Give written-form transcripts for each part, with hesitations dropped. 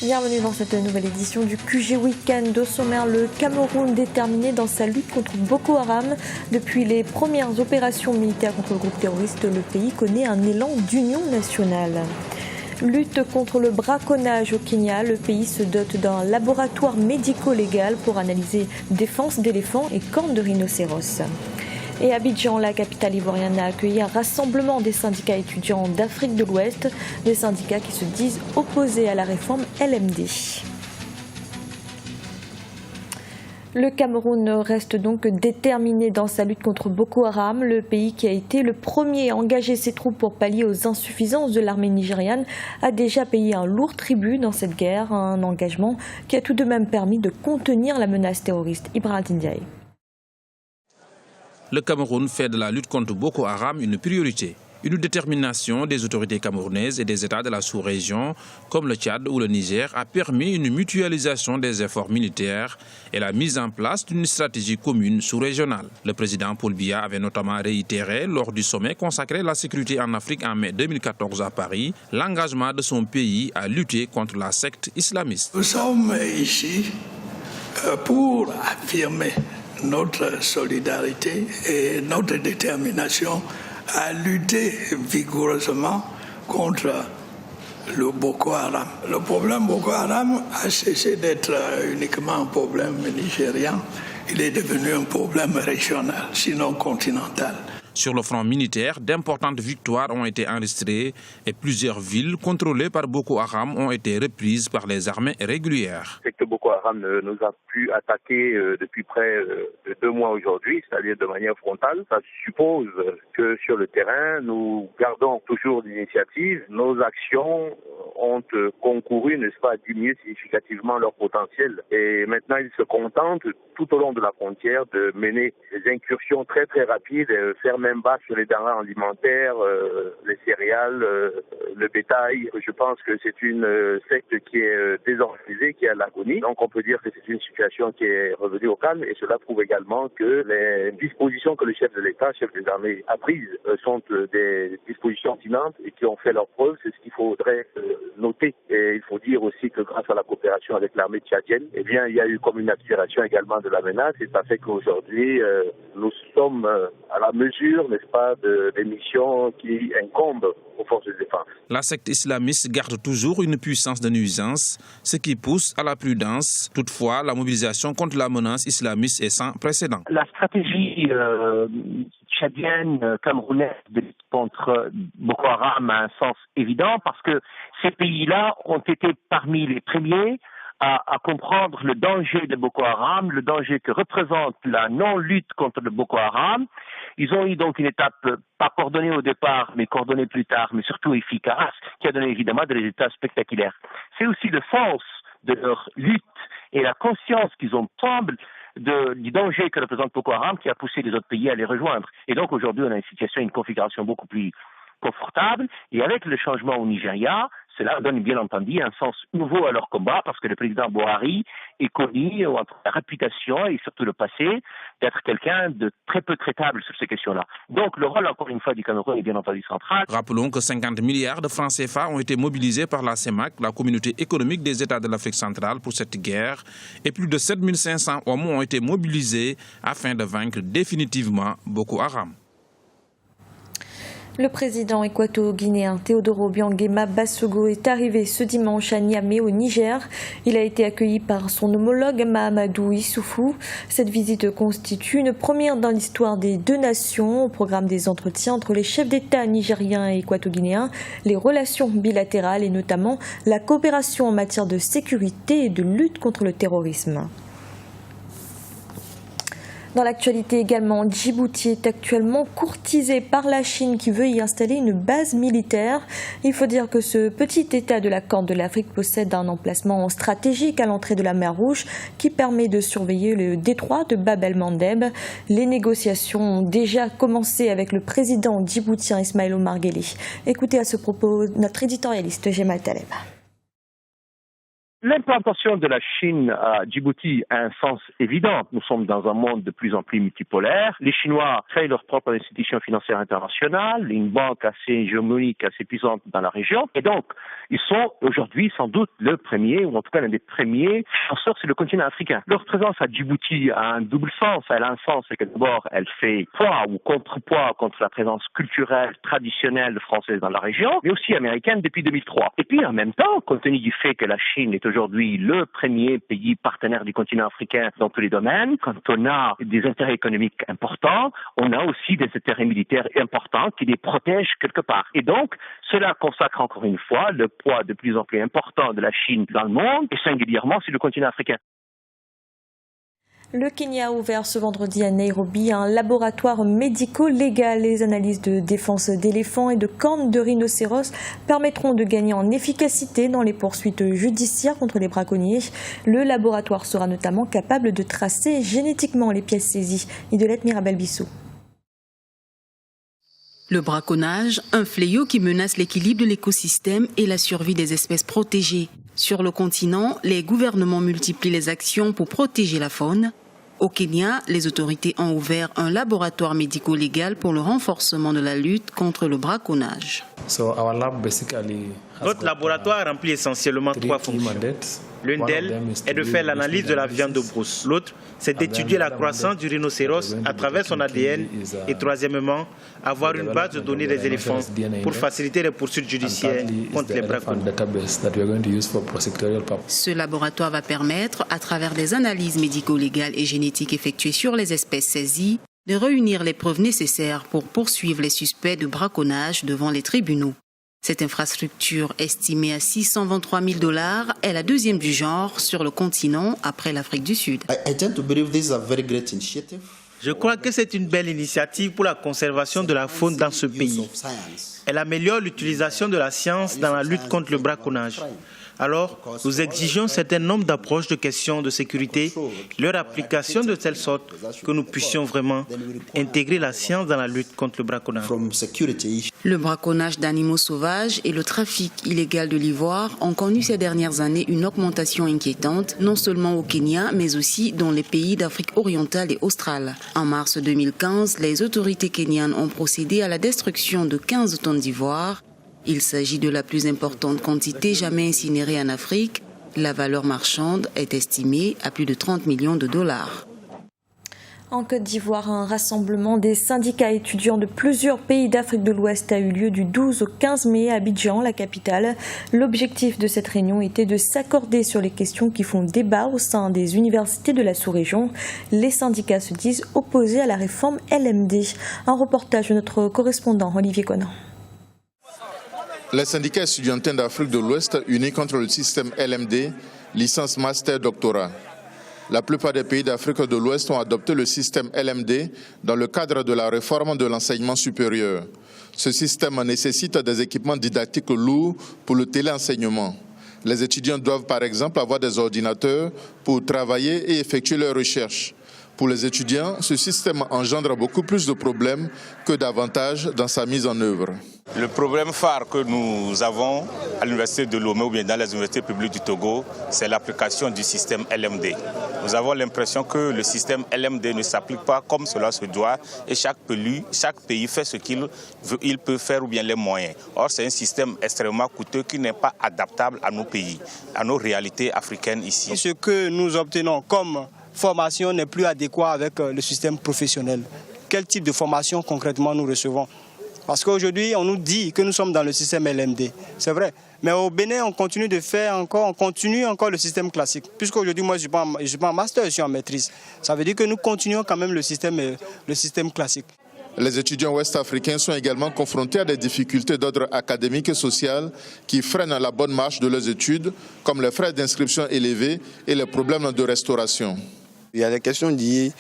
Bienvenue dans cette nouvelle édition du QG Weekend. Au sommaire, le Cameroun déterminé dans sa lutte contre Boko Haram. Depuis les premières opérations militaires contre le groupe terroriste, le pays connaît un élan d'union nationale. Lutte contre le braconnage au Kenya, le pays se dote d'un laboratoire médico-légal pour analyser défense d'éléphants et cornes de rhinocéros. Et Abidjan, la capitale ivoirienne, a accueilli un rassemblement des syndicats étudiants d'Afrique de l'Ouest, des syndicats qui se disent opposés à la réforme LMD. Le Cameroun reste donc déterminé dans sa lutte contre Boko Haram. Le pays qui a été le premier à engager ses troupes pour pallier aux insuffisances de l'armée nigériane a déjà payé un lourd tribut dans cette guerre, un engagement qui a tout de même permis de contenir la menace terroriste. Ibrahim Ndiaye. Le Cameroun fait de la lutte contre Boko Haram une priorité. Une détermination des autorités camerounaises et des États de la sous-région, comme le Tchad ou le Niger, a permis une mutualisation des efforts militaires et la mise en place d'une stratégie commune sous-régionale. Le président Paul Biya avait notamment réitéré, lors du sommet consacré à la sécurité en Afrique en mai 2014 à Paris, l'engagement de son pays à lutter contre la secte islamiste. Nous sommes ici pour affirmer notre solidarité et notre détermination à lutter vigoureusement contre le Boko Haram. Le problème Boko Haram a cessé d'être uniquement un problème nigérian. Il est devenu un problème régional, sinon continental. Sur le front militaire, d'importantes victoires ont été enregistrées et plusieurs villes contrôlées par Boko Haram ont été reprises par les armées régulières. C'est que Boko Haram nous a pu attaquer depuis près de 2 mois aujourd'hui, c'est-à-dire de manière frontale. Ça suppose que sur le terrain, nous gardons toujours l'initiative. Nos actions ont concouru, n'est-ce pas, à diminuer significativement leur potentiel. Et maintenant, ils se contentent tout au long de la frontière de mener des incursions très très rapides, faire même bas sur les denrées alimentaires, les céréales, le bétail. Je pense que c'est une secte qui est désorganisée, qui est à l'agonie. Donc on peut dire que c'est une situation qui est revenue au calme et cela prouve également que les dispositions que le chef de l'État, chef des armées, a prises sont des dispositions pertinentes et qui ont fait leur preuve. C'est ce qu'il faudrait noter. Et il faut dire aussi que grâce à la coopération avec l'armée tchadienne, eh bien, il y a eu comme une accélération également de la menace et ça fait qu'aujourd'hui, nous sommes à la mesure, n'est-ce pas, des missions qui incombent aux forces de défense. La secte islamiste garde toujours une puissance de nuisance, ce qui pousse à la prudence. Toutefois, la mobilisation contre la menace islamiste est sans précédent. La stratégie tchadienne, camerounaise de lutte contre Boko Haram a un sens évident parce que ces pays-là ont été parmi les premiers à comprendre le danger de Boko Haram, le danger que représente la non-lutte contre le Boko Haram. Ils ont eu donc une étape pas coordonnée au départ, mais coordonnée plus tard, mais surtout efficace, qui a donné évidemment des résultats spectaculaires. C'est aussi le sens de leur lutte et la conscience qu'ils ont ensemble du danger que représente Boko Haram qui a poussé les autres pays à les rejoindre. Et donc aujourd'hui, on a une situation, une configuration beaucoup plus confortable. Et avec le changement au Nigeria, cela donne bien entendu un sens nouveau à leur combat parce que le président Buhari est connu, entre la réputation et surtout le passé, d'être quelqu'un de très peu traitable sur ces questions-là. Donc le rôle, encore une fois, du Cameroun est bien entendu central. Rappelons que 50 milliards de francs CFA ont été mobilisés par la CEMAC, la communauté économique des États de l'Afrique centrale, pour cette guerre et plus de 7500 hommes ont été mobilisés afin de vaincre définitivement Boko Haram. Le président équato-guinéen Teodoro Obiang-Nguema Basogo est arrivé ce dimanche à Niamey au Niger. Il a été accueilli par son homologue Mahamadou Issoufou. Cette visite constitue une première dans l'histoire des deux nations. Au programme des entretiens entre les chefs d'État nigériens et équato-guinéens, les relations bilatérales et notamment la coopération en matière de sécurité et de lutte contre le terrorisme. Dans l'actualité également, Djibouti est actuellement courtisé par la Chine qui veut y installer une base militaire. Il faut dire que ce petit État de la Corne de l'Afrique possède un emplacement stratégique à l'entrée de la mer Rouge qui permet de surveiller le détroit de Bab el-Mandeb. Les négociations ont déjà commencé avec le président djiboutien Ismaël Omar Guelleh. Écoutez à ce propos notre éditorialiste Gemal Taleb. L'implantation de la Chine à Djibouti a un sens évident. Nous sommes dans un monde de plus en plus multipolaire. Les Chinois créent leur propre institution financière internationale, une banque assez hégémonique, assez puissante dans la région. Et donc, ils sont aujourd'hui sans doute le premier, ou en tout cas l'un des premiers financeurs sur le continent africain. Leur présence à Djibouti a un double sens. Elle a un sens, c'est que d'abord, elle fait poids ou contrepoids contre la présence culturelle, traditionnelle française dans la région, mais aussi américaine depuis 2003. Et puis, en même temps, compte tenu du fait que la Chine est aujourd'hui le premier pays partenaire du continent africain dans tous les domaines. Quand on a des intérêts économiques importants, on a aussi des intérêts militaires importants qui les protègent quelque part. Et donc, cela consacre encore une fois le poids de plus en plus important de la Chine dans le monde et singulièrement sur le continent africain. Le Kenya a ouvert ce vendredi à Nairobi un laboratoire médico-légal. Les analyses de défense d'éléphants et de cornes de rhinocéros permettront de gagner en efficacité dans les poursuites judiciaires contre les braconniers. Le laboratoire sera notamment capable de tracer génétiquement les pièces saisies. Idolette Mirabel-Bissou. Le braconnage, un fléau qui menace l'équilibre de l'écosystème et la survie des espèces protégées. Sur le continent, les gouvernements multiplient les actions pour protéger la faune. Au Kenya, les autorités ont ouvert un laboratoire médico-légal pour le renforcement de la lutte contre le braconnage. Notre laboratoire remplit essentiellement 3 fonctions. L'une d'elles est de faire l'analyse de la viande de brousse. L'autre, c'est d'étudier la croissance du rhinocéros à travers son ADN. Et troisièmement, avoir une base de données des éléphants pour faciliter les poursuites judiciaires contre les braconniers. Ce laboratoire va permettre, à travers des analyses médico-légales et génétiques effectuées sur les espèces saisies, de réunir les preuves nécessaires pour poursuivre les suspects de braconnage devant les tribunaux. Cette infrastructure, estimée à $623 000, est la deuxième du genre sur le continent après l'Afrique du Sud. Je crois que c'est une belle initiative pour la conservation de la faune dans ce pays. Elle améliore l'utilisation de la science dans la lutte contre le braconnage. Alors, nous exigeons un certain nombre d'approches de questions de sécurité, leur application de telle sorte que nous puissions vraiment intégrer la science dans la lutte contre le braconnage. Le braconnage d'animaux sauvages et le trafic illégal de l'ivoire ont connu ces dernières années une augmentation inquiétante, non seulement au Kenya, mais aussi dans les pays d'Afrique orientale et australe. En mars 2015, les autorités kenyanes ont procédé à la destruction de 15 tonnes d'ivoire. Il s'agit de la plus importante quantité jamais incinérée en Afrique. La valeur marchande est estimée à plus de $30 millions. En Côte d'Ivoire, un rassemblement des syndicats étudiants de plusieurs pays d'Afrique de l'Ouest a eu lieu du 12 au 15 mai à Abidjan, la capitale. L'objectif de cette réunion était de s'accorder sur les questions qui font débat au sein des universités de la sous-région. Les syndicats se disent opposés à la réforme LMD. Un reportage de notre correspondant Olivier Conan. Les syndicats étudiantins d'Afrique de l'Ouest unis contre le système LMD, licence master doctorat. La plupart des pays d'Afrique de l'Ouest ont adopté le système LMD dans le cadre de la réforme de l'enseignement supérieur. Ce système nécessite des équipements didactiques lourds pour le téléenseignement. Les étudiants doivent par exemple avoir des ordinateurs pour travailler et effectuer leurs recherches. Pour les étudiants, ce système engendre beaucoup plus de problèmes que d'avantages dans sa mise en œuvre. Le problème phare que nous avons à l'université de Lomé ou bien dans les universités publiques du Togo, c'est l'application du système LMD. Nous avons l'impression que le système LMD ne s'applique pas comme cela se doit et chaque pays fait ce qu'il peut faire ou bien les moyens. Or, c'est un système extrêmement coûteux qui n'est pas adaptable à nos pays, à nos réalités africaines ici. Ce que nous obtenons comme formation n'est plus adéquat avec le système professionnel. Quel type de formation concrètement nous recevons? Parce qu'aujourd'hui, on nous dit que nous sommes dans le système LMD. C'est vrai. Mais au Bénin, on continue encore le système classique. Puisqu'aujourd'hui, moi, je ne suis pas en master, je suis en maîtrise. Ça veut dire que nous continuons quand même le système classique. Les étudiants ouest-africains sont également confrontés à des difficultés d'ordre académique et social qui freinent la bonne marche de leurs études, comme les frais d'inscription élevés et les problèmes de restauration. Il y a des questions liées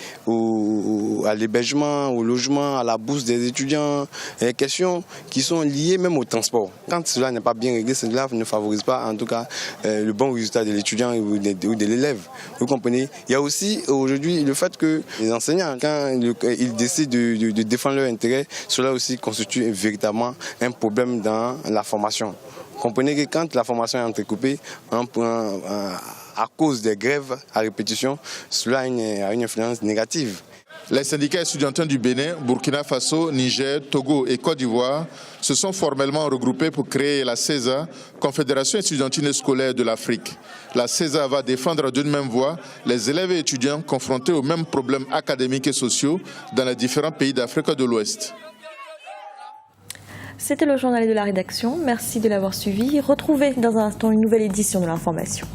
à l'hébergement, au logement, à la bourse des étudiants, des questions qui sont liées même au transport. Quand cela n'est pas bien réglé, cela ne favorise pas en tout cas le bon résultat de l'étudiant ou de l'élève. Vous comprenez? Il y a aussi aujourd'hui le fait que les enseignants, quand ils décident de défendre leurs intérêts, cela aussi constitue véritablement un problème dans la formation. Comprenez que quand la formation est entrecoupée, à cause des grèves à répétition, cela a une influence négative. Les syndicats étudiantins du Bénin, Burkina Faso, Niger, Togo et Côte d'Ivoire se sont formellement regroupés pour créer la CESA, Confédération étudiantine et scolaire de l'Afrique. La CESA va défendre d'une même voix les élèves et étudiants confrontés aux mêmes problèmes académiques et sociaux dans les différents pays d'Afrique de l'Ouest. C'était le journal de la rédaction. Merci de l'avoir suivi. Retrouvez dans un instant une nouvelle édition de l'information.